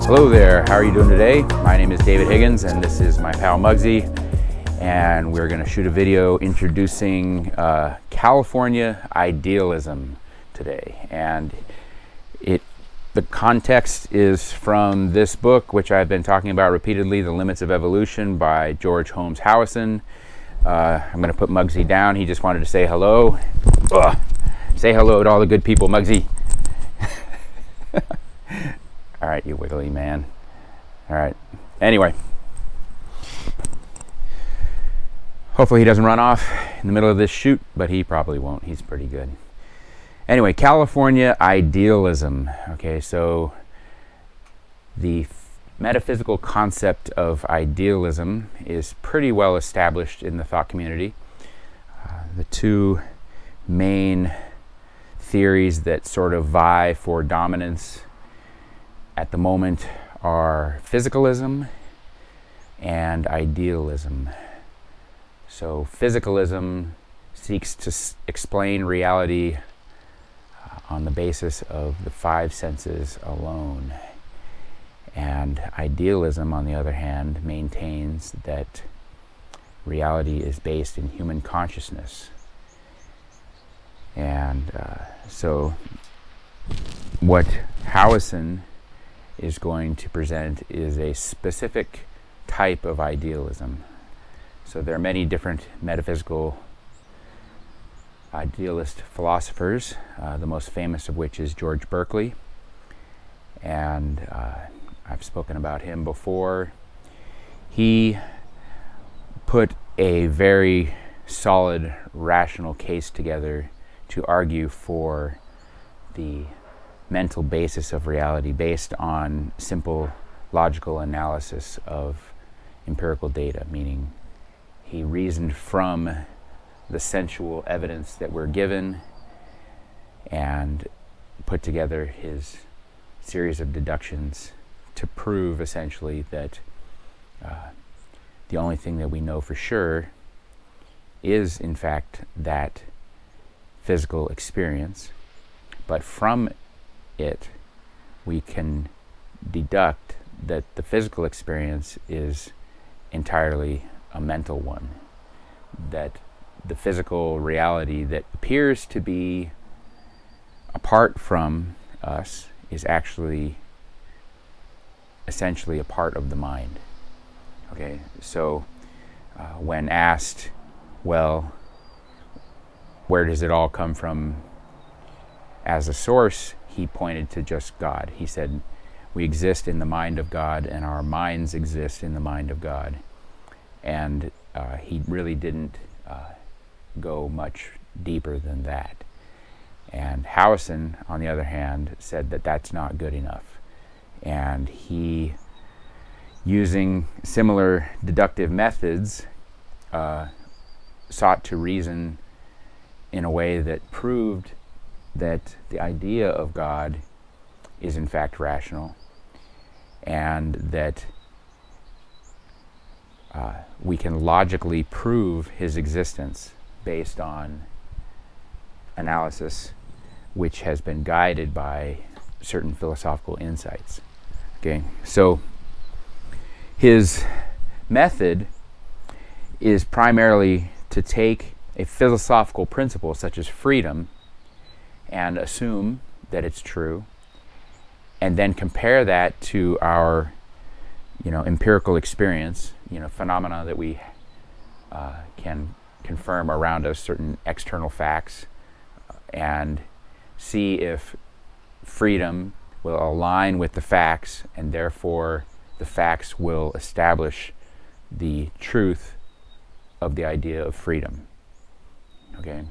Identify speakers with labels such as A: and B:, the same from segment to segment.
A: Hello there, how are you doing today? My name is David Higgins and this is my pal Muggsy, and we're going to shoot a video introducing California Idealism today. And the context is from this book, which I've been talking about repeatedly, The Limits of Evolution by George Howison. I'm going to put Muggsy down. He just wanted to say hello. Ugh. Say hello to all the good people, Muggsy. All right, you wiggly man. All right. Anyway. Hopefully he doesn't run off in the middle of this shoot, but he probably won't. He's pretty good. Anyway, California Idealism. Okay, so the metaphysical concept of idealism is pretty well established in the thought community. The two main theories that sort of vie for dominance at the moment are physicalism and idealism. So physicalism seeks to explain reality on the basis of the five senses alone. And idealism, on the other hand, maintains that reality is based in human consciousness. And so what Howison is going to present is a specific type of idealism. So there are many different metaphysical idealist philosophers, the most famous of which is George Berkeley, and I've spoken about him before. He put a very solid rational case together to argue for the mental basis of reality based on simple logical analysis of empirical data, meaning he reasoned from the sensual evidence that we're given and put together his series of deductions to prove essentially that the only thing that we know for sure is in fact that physical experience, but from it we can deduct that the physical experience is entirely a mental one, that the physical reality that appears to be apart from us is actually essentially a part of the mind. Okay, so when asked, well, where does it all come from as a source, he pointed to just God. He said, we exist in the mind of God and our minds exist in the mind of God. And he really didn't go much deeper than that. And Howison, on the other hand, said that that's not good enough. And he, using similar deductive methods, sought to reason in a way that proved that the idea of God is in fact rational, and that we can logically prove his existence based on analysis which has been guided by certain philosophical insights. Okay, so his method is primarily to take a philosophical principle such as freedom and assume that it's true, and then compare that to our empirical experience, phenomena that we can confirm around us, certain external facts, and see if freedom will align with the facts, and therefore the facts will establish the truth of the idea of freedom. Okay,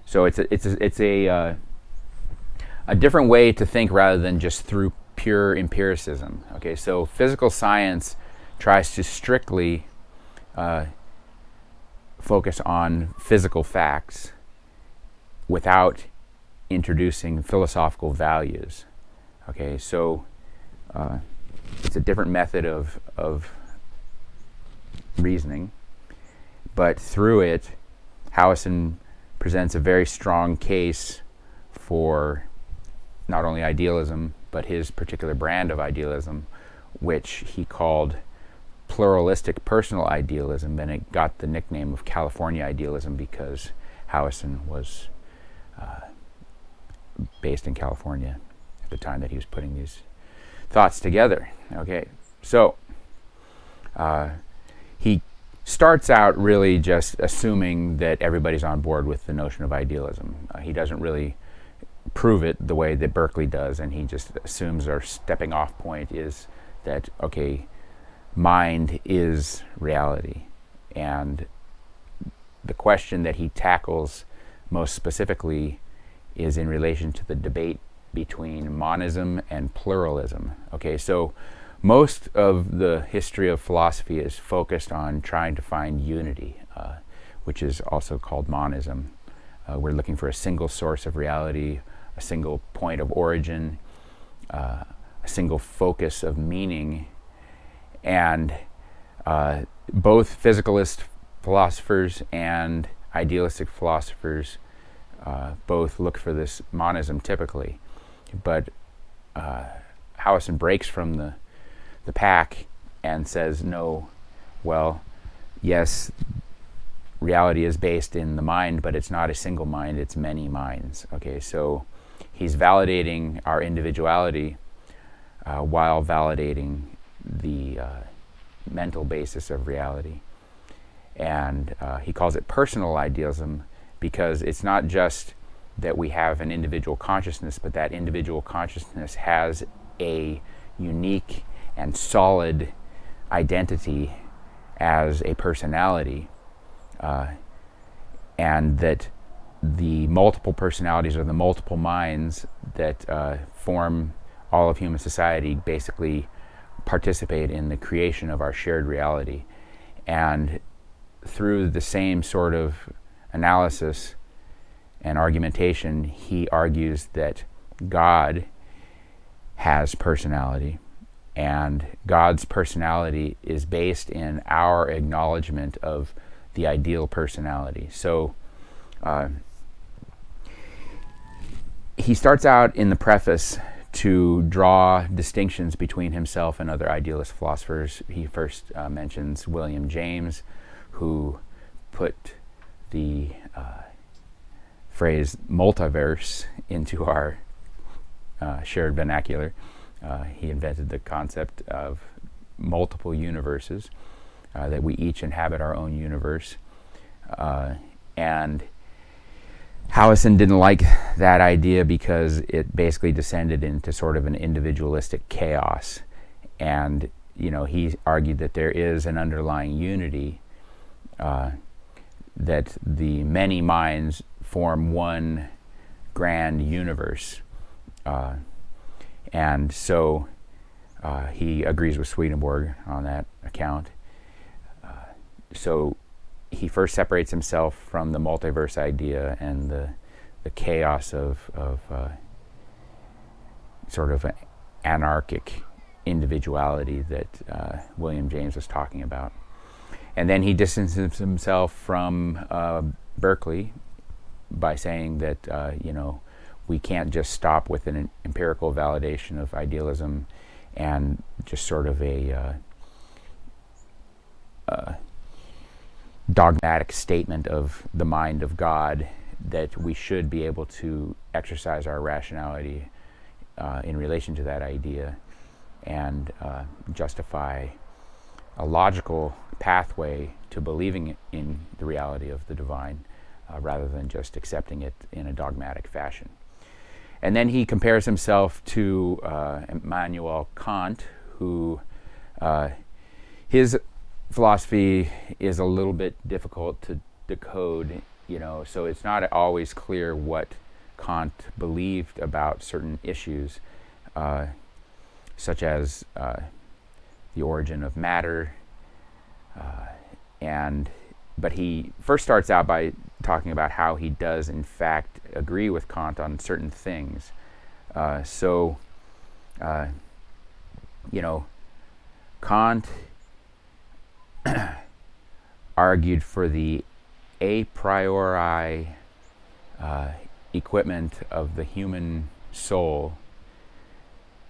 A: so it's a different way to think rather than just through pure empiricism. Okay, so physical science tries to strictly focus on physical facts without introducing philosophical values. Okay, so it's a different method of reasoning, but through it, Howison presents a very strong case for not only idealism, but his particular brand of idealism, which he called pluralistic personal idealism, and it got the nickname of California Idealism because Howison was based in California at the time that he was putting these thoughts together. Okay, so he starts out really just assuming that everybody's on board with the notion of idealism. He doesn't really prove it the way that Berkeley does, and he just assumes our stepping off point is that, okay, mind is reality. And the question that he tackles most specifically is in relation to the debate between monism and pluralism. Okay, so most of the history of philosophy is focused on trying to find unity, which is also called monism. We're looking for a single source of reality, a single point of origin, a single focus of meaning. And both physicalist philosophers and idealistic philosophers both look for this monism typically. But Howison breaks from the pack and says, no, well, yes, reality is based in the mind, but it's not a single mind, it's many minds. Okay, so he's validating our individuality while validating the mental basis of reality. And he calls it personal idealism because it's not just that we have an individual consciousness, but that individual consciousness has a unique and solid identity as a personality, and that the multiple personalities or the multiple minds that form all of human society basically participate in the creation of our shared reality. And through the same sort of analysis and argumentation, he argues that God has personality, and God's personality is based in our acknowledgement of the ideal personality. So he starts out in the preface to draw distinctions between himself and other idealist philosophers. He first mentions William James, who put the phrase multiverse into our shared vernacular. He invented the concept of multiple universes, that we each inhabit our own universe. And Howison didn't like that idea because it basically descended into sort of an individualistic chaos. And, you know, he argued that there is an underlying unity, that the many minds form one grand universe. And so he agrees with Swedenborg on that account. So he first separates himself from the multiverse idea and the chaos of sort of an anarchic individuality that William James was talking about. And then he distances himself from Berkeley by saying that, you know, we can't just stop with an empirical validation of idealism and just sort of a dogmatic statement of the mind of God, that we should be able to exercise our rationality in relation to that idea and justify a logical pathway to believing in the reality of the divine rather than just accepting it in a dogmatic fashion. And then he compares himself to Immanuel Kant, who his philosophy is a little bit difficult to decode, so it's not always clear what Kant believed about certain issues, such as the origin of matter, but he first starts out by talking about how he does in fact agree with Kant on certain things. Kant argued for the a priori equipment of the human soul,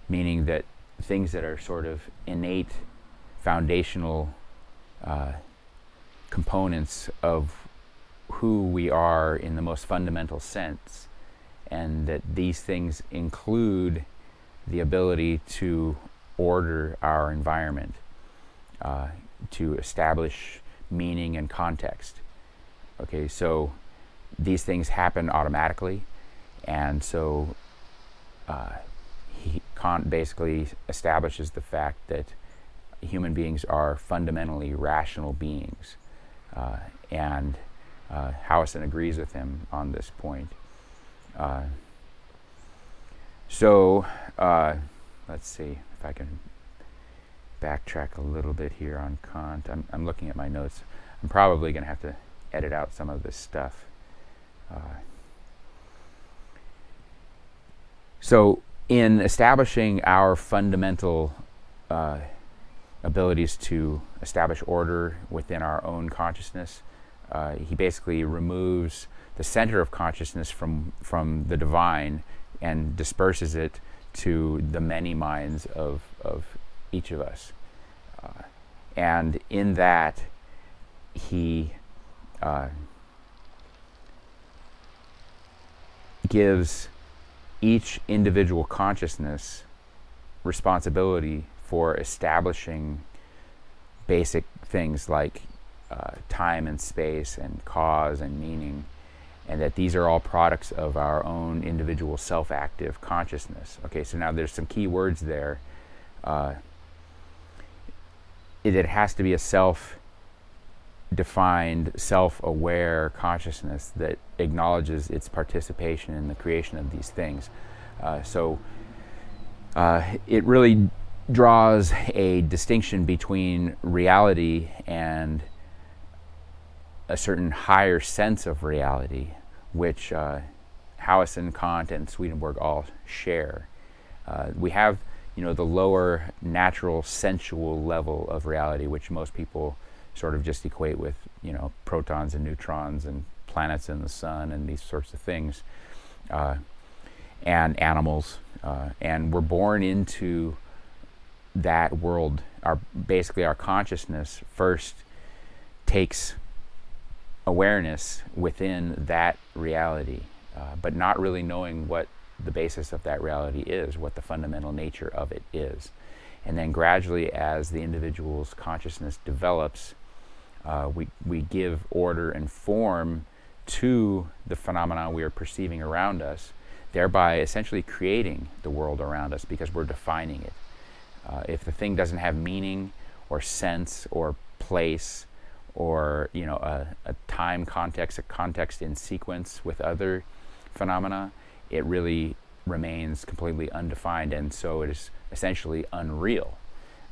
A: meaning that things that are sort of innate, foundational components of who we are in the most fundamental sense, and that these things include the ability to order our environment, to establish meaning and context. Okay, so these things happen automatically, and so Kant basically establishes the fact that human beings are fundamentally rational beings, and Howison agrees with him on this point. Let's see if I can backtrack a little bit here on Kant. I'm looking at my notes. I'm probably going to have to edit out some of this stuff. So in establishing our fundamental abilities to establish order within our own consciousness, he basically removes the center of consciousness from the divine and disperses it to the many minds of each of us. And in that, he gives each individual consciousness responsibility for establishing basic things like time and space and cause and meaning, and that these are all products of our own individual self-active consciousness. Okay, so now there's some key words there. It has to be a self-defined, self-aware consciousness that acknowledges its participation in the creation of these things. It really draws a distinction between reality and a certain higher sense of reality, which Howison, Kant, and Swedenborg all share. We have, the lower natural sensual level of reality, which most people sort of just equate with, protons and neutrons and planets in the sun and these sorts of things, and animals. And we're born into that world. Basically our consciousness first takes awareness within that reality, but not really knowing what the basis of that reality is, what the fundamental nature of it is. And then gradually, as the individual's consciousness develops, we give order and form to the phenomena we are perceiving around us, thereby essentially creating the world around us because we're defining it. If the thing doesn't have meaning or sense or place or a time context, a context in sequence with other phenomena, it really remains completely undefined, and so it is essentially unreal.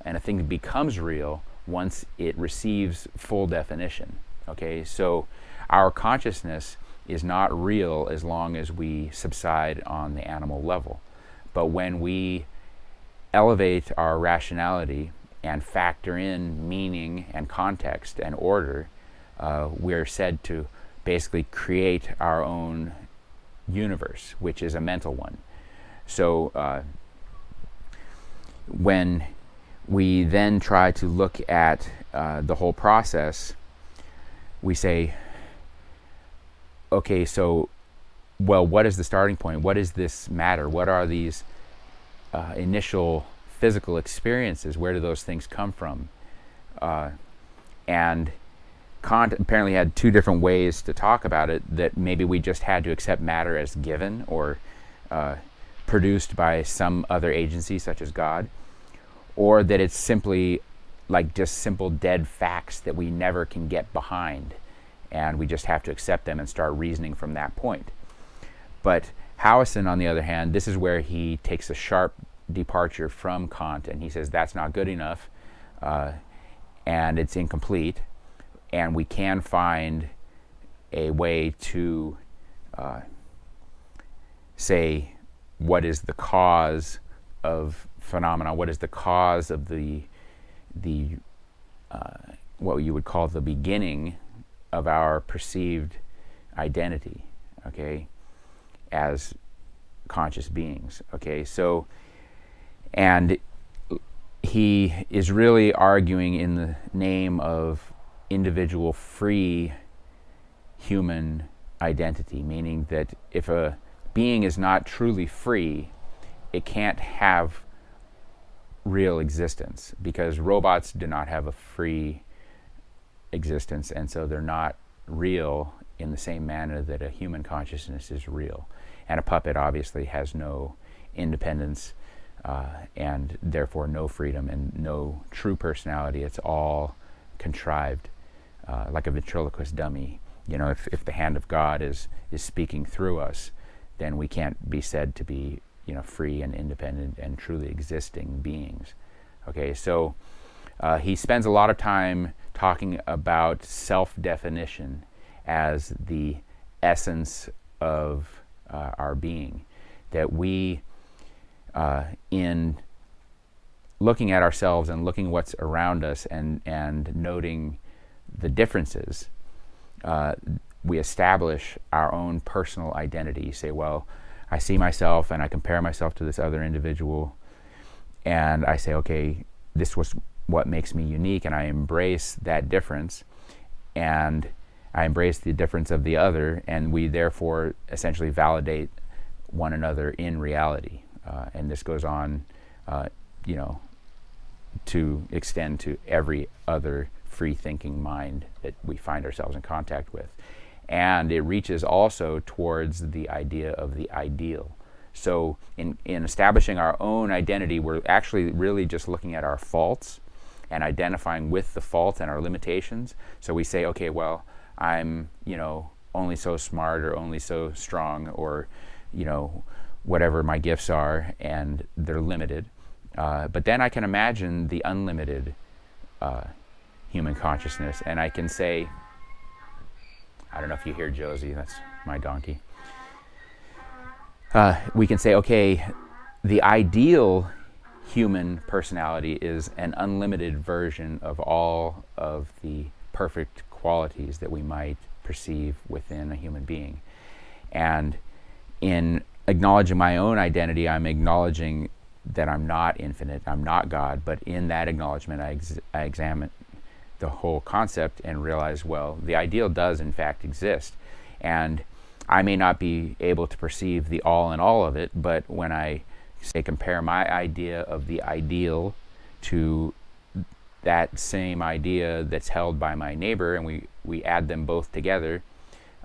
A: And a thing becomes real once it receives full definition. Okay, so our consciousness is not real as long as we subside on the animal level. But when we elevate our rationality and factor in meaning and context and order, we're said to basically create our own universe, which is a mental one. So when we then try to look at the whole process, we say, okay, so, well, what is the starting point? What is this matter? What are these initial physical experiences? Where do those things come from? And Kant apparently had two different ways to talk about it, that maybe we just had to accept matter as given, or produced by some other agency such as God, or that it's simply like just simple dead facts that we never can get behind, and we just have to accept them and start reasoning from that point. But Howison, on the other hand, this is where he takes a sharp departure from Kant, and he says that's not good enough, and it's incomplete, and we can find a way to say what is the cause of phenomena, what is the cause of the what you would call the beginning of our perceived identity, okay, as conscious beings, okay. So, and he is really arguing in the name of individual free human identity, meaning that if a being is not truly free, it can't have real existence, because robots do not have a free existence, and so they're not real in the same manner that a human consciousness is real. And a puppet obviously has no independence, and therefore no freedom and no true personality. It's all contrived, like a ventriloquist dummy. You know, if the hand of God is speaking through us, then we can't be said to be, you know, free and independent and truly existing beings. Okay, so he spends a lot of time talking about self-definition as the essence of our being, that we, in looking at ourselves and looking what's around us and noting the differences, we establish our own personal identity. You say, well, I see myself and I compare myself to this other individual, and I say, okay, this was what makes me unique, and I embrace that difference, and I embrace the difference of the other, and we therefore essentially validate one another in reality. And this goes on, you know, to extend to every other free-thinking mind that we find ourselves in contact with. And it reaches also towards the idea of the ideal. So in establishing our own identity, we're actually really just looking at our faults and identifying with the faults and our limitations. So we say, okay, well, I'm, you know, only so smart or only so strong, or, you know, whatever my gifts are, and they're limited. But then I can imagine the unlimited human consciousness, and I can say, I don't know if you hear Josie, that's my donkey. We can say, okay, the ideal human personality is an unlimited version of all of the perfect qualities that we might perceive within a human being. And in acknowledging my own identity, I'm acknowledging that I'm not infinite, I'm not God, but in that acknowledgement I examine the whole concept and realize, well, the ideal does in fact exist. And I may not be able to perceive the all in all of it, but when I say compare my idea of the ideal to that same idea that's held by my neighbor, and we add them both together,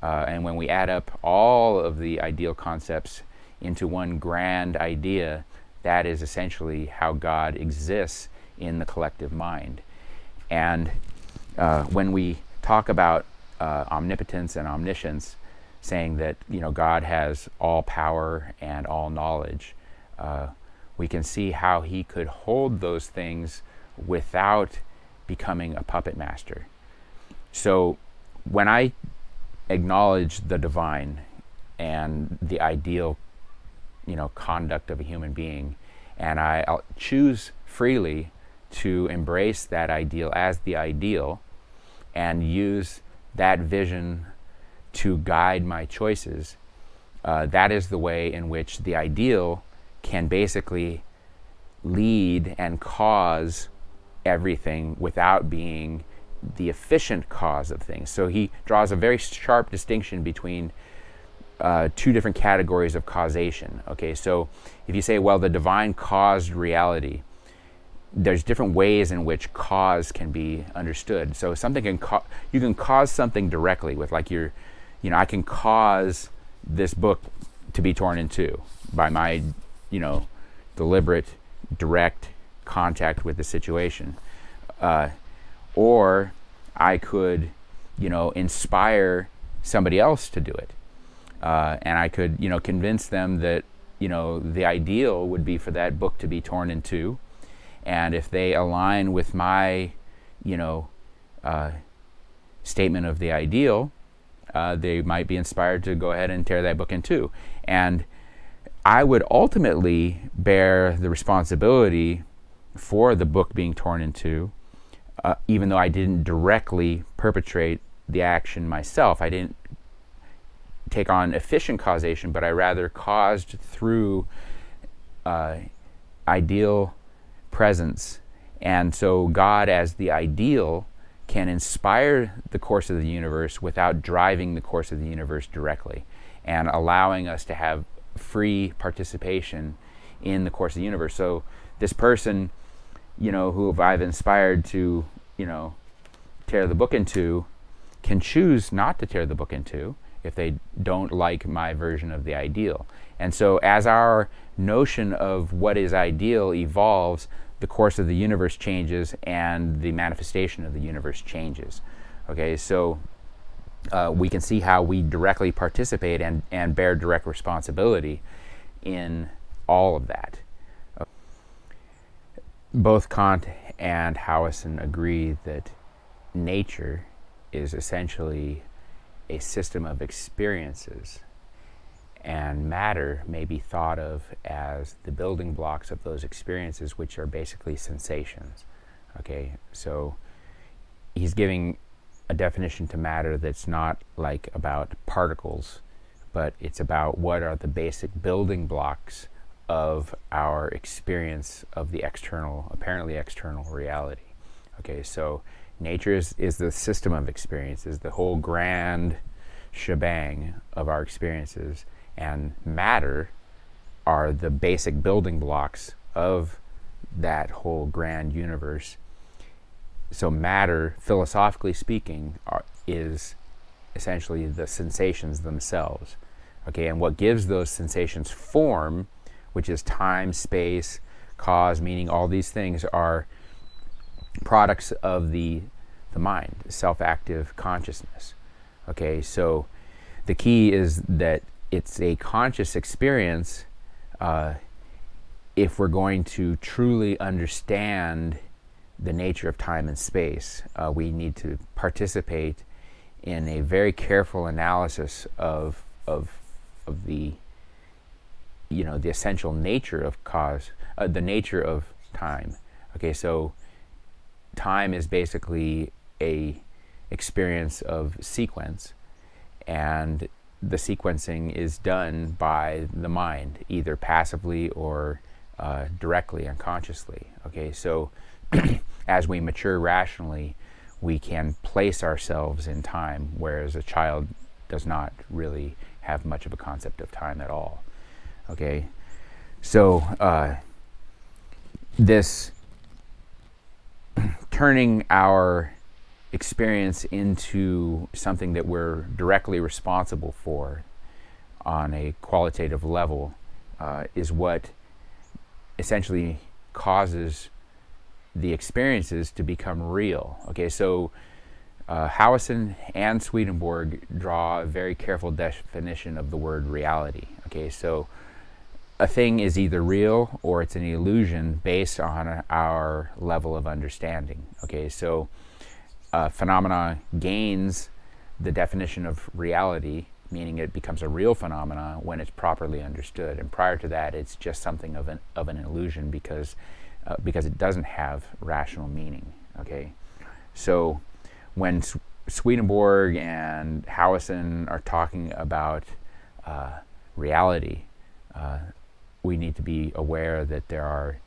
A: and when we add up all of the ideal concepts into one grand idea, that is essentially how God exists in the collective mind. And when we talk about omnipotence and omniscience, saying that, you know, God has all power and all knowledge, we can see how he could hold those things without becoming a puppet master. So when I acknowledge the divine and the ideal, you know, conduct of a human being, and I'll choose freely to embrace that ideal as the ideal and use that vision to guide my choices, that is the way in which the ideal can basically lead and cause everything without being the efficient cause of things. So he draws a very sharp distinction between two different categories of causation. Okay, so if you say, well, the divine caused reality, there's different ways in which cause can be understood. So something you can cause something directly with, like I can cause this book to be torn in two. by my, deliberate, direct contact with the situation. Or I could, inspire somebody else to do it. And I could, convince them that, the ideal would be for that book to be torn in two. And if they align with my, statement of the ideal, they might be inspired to go ahead and tear that book in two. And I would ultimately bear the responsibility for the book being torn in two, even though I didn't directly perpetrate the action myself. I didn't take on efficient causation, but I rather caused through ideal presence. And so God, as the ideal, can inspire the course of the universe without driving the course of the universe directly, and allowing us to have free participation in the course of the universe. So this person, who I've inspired to, tear the book in two, can choose not to tear the book in two if they don't like my version of the ideal. And so as our notion of what is ideal evolves, the course of the universe changes and the manifestation of the universe changes. Okay, so we can see how we directly participate and bear direct responsibility in all of that. Both Kant and Howison agree that nature is essentially a system of experiences, and matter may be thought of as the building blocks of those experiences, which are basically sensations. Okay, so he's giving a definition to matter that's not like about particles, but it's about what are the basic building blocks of our experience of the external, apparently external reality. Okay, so nature is the system of experiences, the whole grand shebang of our experiences, and matter are the basic building blocks of that whole grand universe. So matter, philosophically speaking, is essentially the sensations themselves. Okay, and what gives those sensations form, which is time, space, cause, meaning, all these things are products of the mind, self-active consciousness. Okay, so the key is that it's a conscious experience. If we're going to truly understand the nature of time and space, we need to participate in a very careful analysis of the the essential nature of cause, the nature of time. Okay, so time is basically a experience of sequence, and the sequencing is done by the mind, either passively or directly, unconsciously. Okay, so as we mature rationally, we can place ourselves in time, whereas a child does not really have much of a concept of time at all. Okay, so this turning our experience into something that we're directly responsible for on a qualitative level is what essentially causes the experiences to become real. Okay, so Howison and Swedenborg draw a very careful definition of the word reality. Okay, so a thing is either real or it's an illusion based on our level of understanding. Okay, so phenomena gains the definition of reality, meaning it becomes a real phenomena when it's properly understood. And prior to that, it's just something of an illusion because it doesn't have rational meaning. Okay, so when Swedenborg and Howison are talking about reality, we need to be aware that there are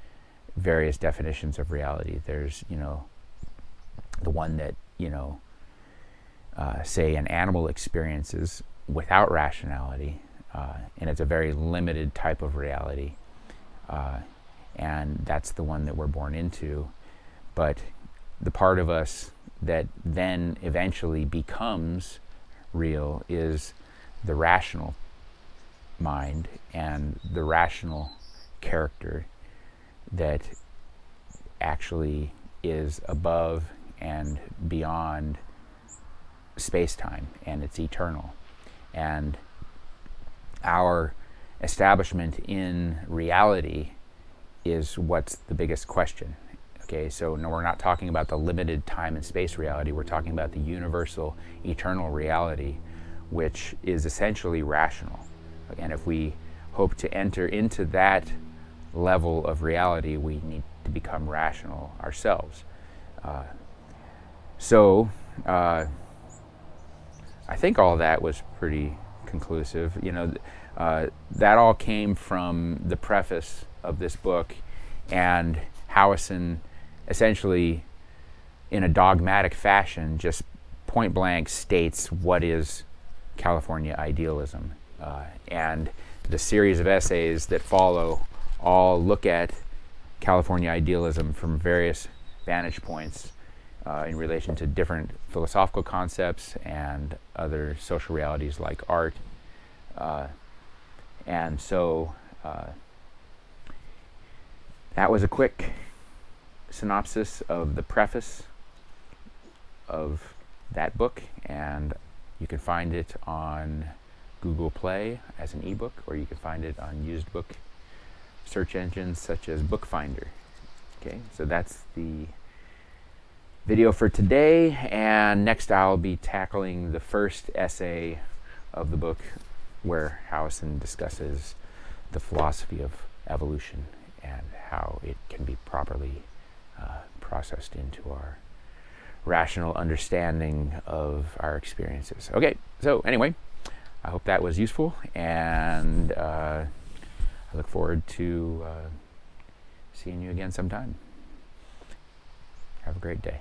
A: various definitions of reality. There's, the one that, say an animal experiences without rationality, and it's a very limited type of reality, and that's the one that we're born into. But the part of us that then eventually becomes real is the rational mind, and the rational character that actually is above and beyond space-time, and it's eternal. And our establishment in reality is what's the biggest question. Okay, so no, we're not talking about the limited time and space reality. We're talking about the universal, eternal reality, which is essentially rational. And if we hope to enter into that level of reality, we need to become rational ourselves. I think all that was pretty conclusive. That all came from the preface of this book, and Howison essentially, in a dogmatic fashion, just point blank states what is California idealism. And the series of essays that follow all look at California idealism from various vantage points in relation to different philosophical concepts and other social realities like art. And so that was a quick synopsis of the preface of that book, and you can find it on Google Play as an ebook, or you can find it on used book search engines such as Bookfinder. Okay, so that's the video for today, and next I'll be tackling the first essay of the book, where Howison discusses the philosophy of evolution and how it can be properly processed into our rational understanding of our experiences. Okay, so anyway, I hope that was useful, and I look forward to seeing you again sometime. Have a great day.